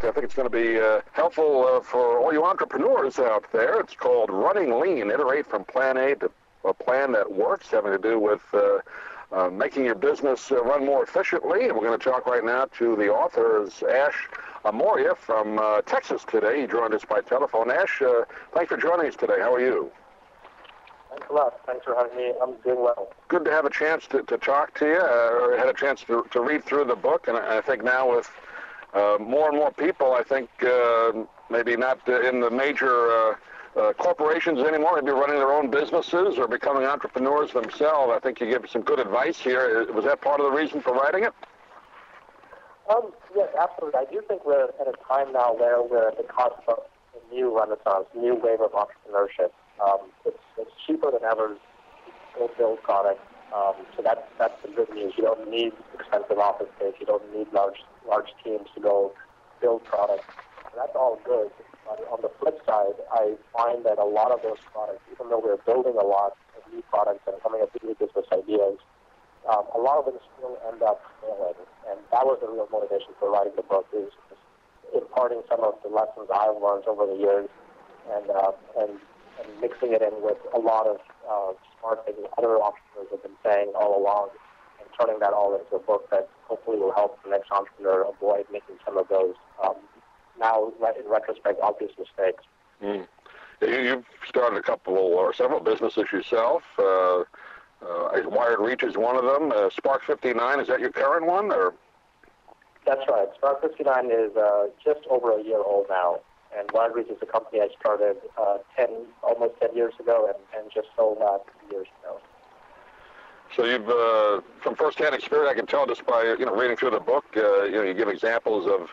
I think it's going to be helpful for all you entrepreneurs out there. It's called Running Lean, Iterate from Plan A to a Plan That Works, having to do with making your business run more efficiently. And we're going to talk right now to the author, Ash Maurya from Texas today. He joined us by telephone. Ash, thanks for joining us today. How are you? Thanks a lot. Thanks for having me. I'm doing well. Good to have a chance to talk to you. I had a chance to read through the book, and I think now with more and more people, I think maybe not in the major corporations anymore, maybe running their own businesses or becoming entrepreneurs themselves. I think you give some good advice here. Was that part of the reason for writing it? Yes, absolutely. I do think we're at a time now where we're at the cusp of a new renaissance, new wave of entrepreneurship. It's cheaper than ever to go build products. So that's the good news. You don't need expensive office space. You don't need large teams to go build products. And that's all good. But on the flip side, I find that a lot of those products, even though we're building a lot of new products and coming up with new business ideas, a lot of them still end up failing. And that was the real motivation for writing the book, is imparting some of the lessons I've learned over the years and mixing it in with a lot of smart things other entrepreneurs have been saying all along, and turning that all into a book that hopefully will help the next entrepreneur avoid making some of those now, in retrospect, obvious mistakes. Mm. You've started a couple or several businesses yourself. Wired Reach is one of them. Spark 59, is that your current one? Or? That's right. Spark 59 is just over a year old now. And Wired Reach is a company I started almost 10 years ago and just sold that 2 years ago. So you've, from first-hand experience, I can tell just by reading through the book, you give examples of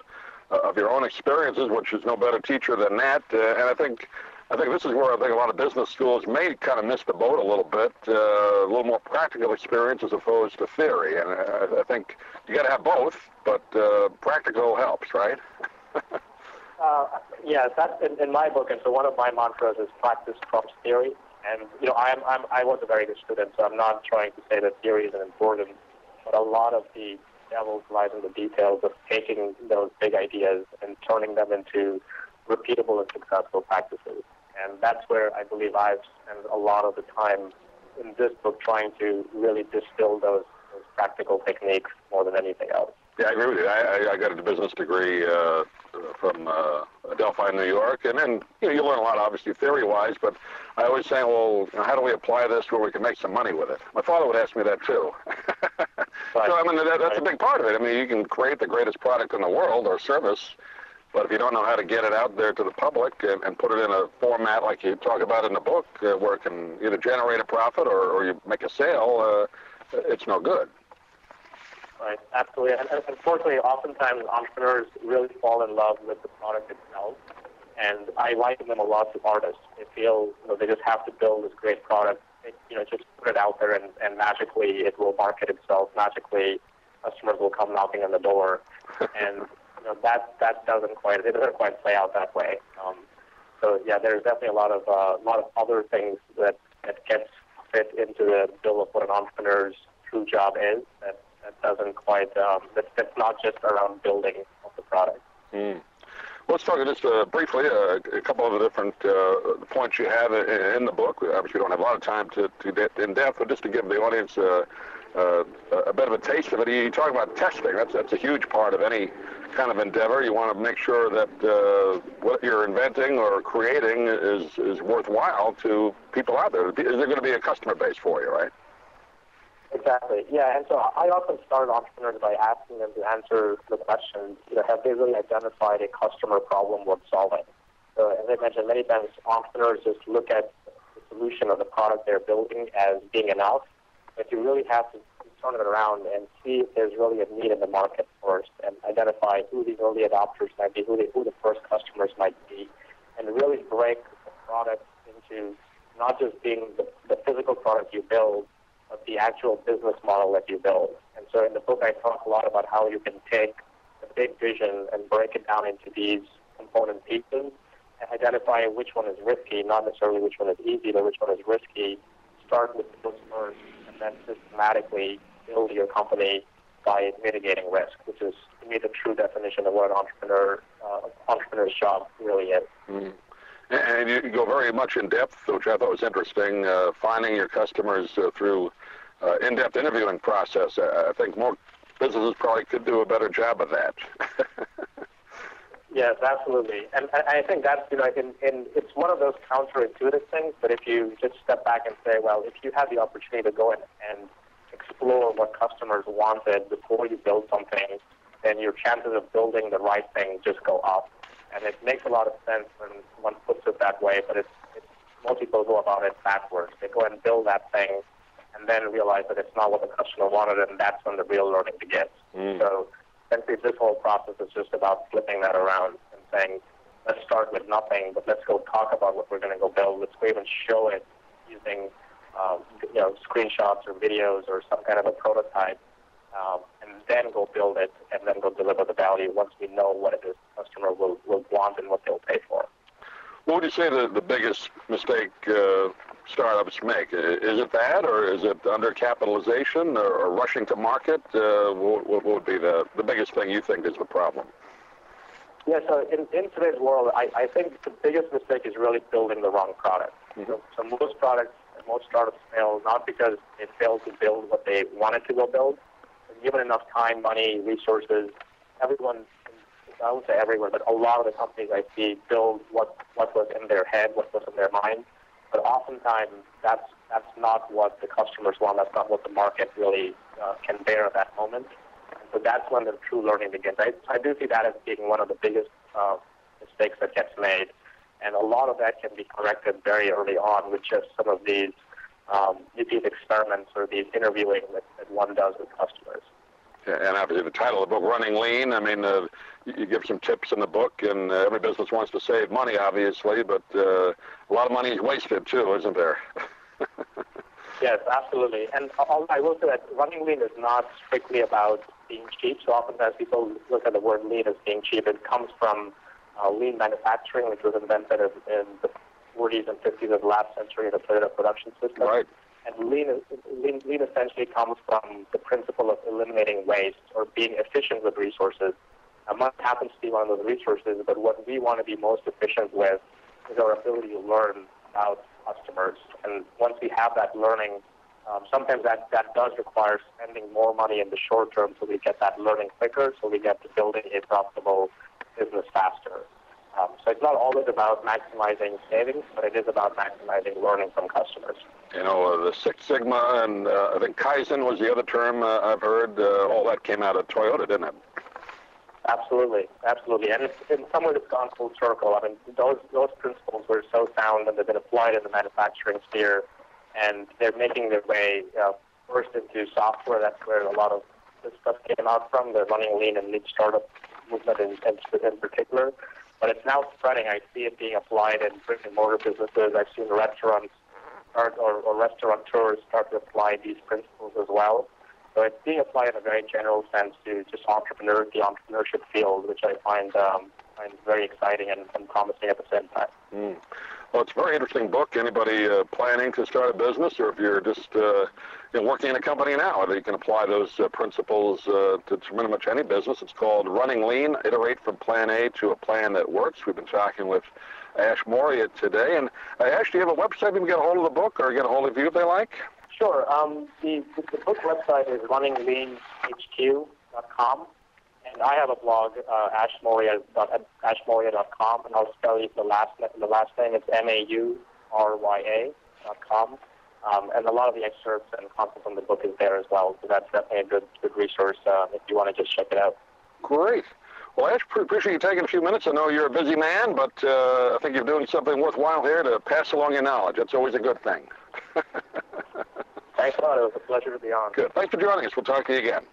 your own experiences, which is no better teacher than that. And I think this is where I think a lot of business schools may kind of miss the boat a little bit, a little more practical experience as opposed to theory. And I think you got to have both, but practical helps, right? Yes, that's in my book, and so one of my mantras is practice trumps theory. And I was a very good student, so I'm not trying to say that theory isn't important, but a lot of the devil lies in the details of taking those big ideas and turning them into repeatable and successful practices. And that's where I believe I've spent a lot of the time in this book trying to really distill those practical techniques more than anything else. Yeah, I agree with you. I got a business degree from Delphi, New York, and then you learn a lot, obviously, theory-wise, but I always say, well, how do we apply this where we can make some money with it? My father would ask me that, too. Right. So, I mean, that's a big part of it. I mean, you can create the greatest product in the world or service, but if you don't know how to get it out there to the public and put it in a format like you talk about in the book, where it can either generate a profit or you make a sale, it's no good. Right, absolutely. And unfortunately, oftentimes entrepreneurs really fall in love with the product itself. And I liken them a lot to artists. They feel they just have to build this great product, just put it out there and magically it will market itself. Magically, customers will come knocking on the door. And that doesn't quite play out that way. So yeah, there's definitely a lot of other things that gets fit into the bill of what an entrepreneur's true job is. That doesn't quite, that's not just around building of the product. Mm. Well, let's talk just briefly a couple of the different points you have in the book. Obviously, we don't have a lot of time to get in depth, but just to give the audience a bit of a taste of it, you talk about testing. That's a huge part of any kind of endeavor. You want to make sure that what you're inventing or creating is worthwhile to people out there. Is there going to be a customer base for you, right? Exactly. Yeah, and so I often start entrepreneurs by asking them to answer the question, have they really identified a customer problem worth solving? So as I mentioned many times, entrepreneurs just look at the solution of the product they're building as being enough, but you really have to turn it around and see if there's really a need in the market first and identify who the early adopters might be, who the first customers might be, and really break the product into not just being the physical product you build, of the actual business model that you build. And so in the book, I talk a lot about how you can take the big vision and break it down into these component pieces and identify which one is risky, not necessarily which one is easy, but which one is risky. Start with those first, and then systematically build your company by mitigating risk, which is, to me, the true definition of what an entrepreneur entrepreneur's job really is. Mm. And you go very much in depth, which I thought was interesting, finding your customers through in-depth interviewing process. I think more businesses probably could do a better job of that. Yes, absolutely. And I think that's, it's one of those counterintuitive things, but if you just step back and say, well, if you have the opportunity to go in and explore what customers wanted before you build something, then your chances of building the right thing just go up. And it makes a lot of sense when one puts it that way, but most people go about it backwards. They go and build that thing and then realize that it's not what the customer wanted, and that's when the real learning begins. So essentially this whole process is just about flipping that around and saying, let's start with nothing, but let's go talk about what we're going to go build. Let's go even show it using screenshots or videos or some kind of a prototype, and then go build it and then go deliver the value once we know what it is the customer will want and what they'll pay for. What would you say the biggest mistake startups make? Is it that, or is it undercapitalization or rushing to market? What would be the biggest thing you think is the problem? Yeah, so in today's world, I think the biggest mistake is really building the wrong product. Mm-hmm. So most products and most startups fail not because they failed to build what they wanted to go build. Given enough time, money, resources, everyone, I won't say everyone, but a lot of the companies I see build what was in their head, what was in their mind. But oftentimes, that's not what the customers want. That's not what the market really can bear at that moment. And so that's when the true learning begins. I do see that as being one of the biggest mistakes that gets made. And a lot of that can be corrected very early on with just some of these experiments or these interviewing that one does with customers. Yeah, and obviously the title of the book, Running Lean, I mean, you give some tips in the book, and every business wants to save money, obviously, but a lot of money is wasted, too, isn't there? Yes, absolutely. And I will say that running lean is not strictly about being cheap. So oftentimes people look at the word lean as being cheap. It comes from lean manufacturing, which was invented in the 40s and 50s of the last century in the Toyota production system. Right. And lean essentially comes from the principle of eliminating waste or being efficient with resources. Money happens to be one of those resources, but what we want to be most efficient with is our ability to learn about customers. And once we have that learning, sometimes that does require spending more money in the short term so we get that learning quicker, so we get to building a profitable business faster. So it's not always about maximizing savings, but it is about maximizing learning from customers. You know, the Six Sigma and I think Kaizen was the other term I've heard. All that came out of Toyota, didn't it? Absolutely, absolutely. And in some ways it's gone full circle. I mean, those principles were so sound and they've been applied in the manufacturing sphere, and they're making their way first into software. That's where a lot of this stuff came out from, the running lean and lean startup movement in particular. But it's now spreading. I see it being applied in brick-and-mortar businesses. I've seen restaurants or restaurateurs start to apply these principles as well. So it's being applied in a very general sense to just the entrepreneurship field, which I find very exciting and promising at the same time. Mm. Well, it's a very interesting book. Anybody planning to start a business, or if you're just working in a company now, you can apply those principles to pretty much any business. It's called Running Lean, Iterate from Plan A to a Plan That Works. We've been talking with Ash Maurya today. And Ash, do you have a website we can get a hold of the book or get a hold of you if they like? Sure. The book website is runningleanhq.com. And I have a blog, ashmaurya.com, and I'll spell you the last name. It's maurya.com. And a lot of the excerpts and content from the book is there as well. So that's definitely a good resource if you want to just check it out. Great. Well, Ash, appreciate you taking a few minutes. I know you're a busy man, but I think you're doing something worthwhile here to pass along your knowledge. That's always a good thing. Thanks a lot. It was a pleasure to be on. Good. Thanks for joining us. We'll talk to you again.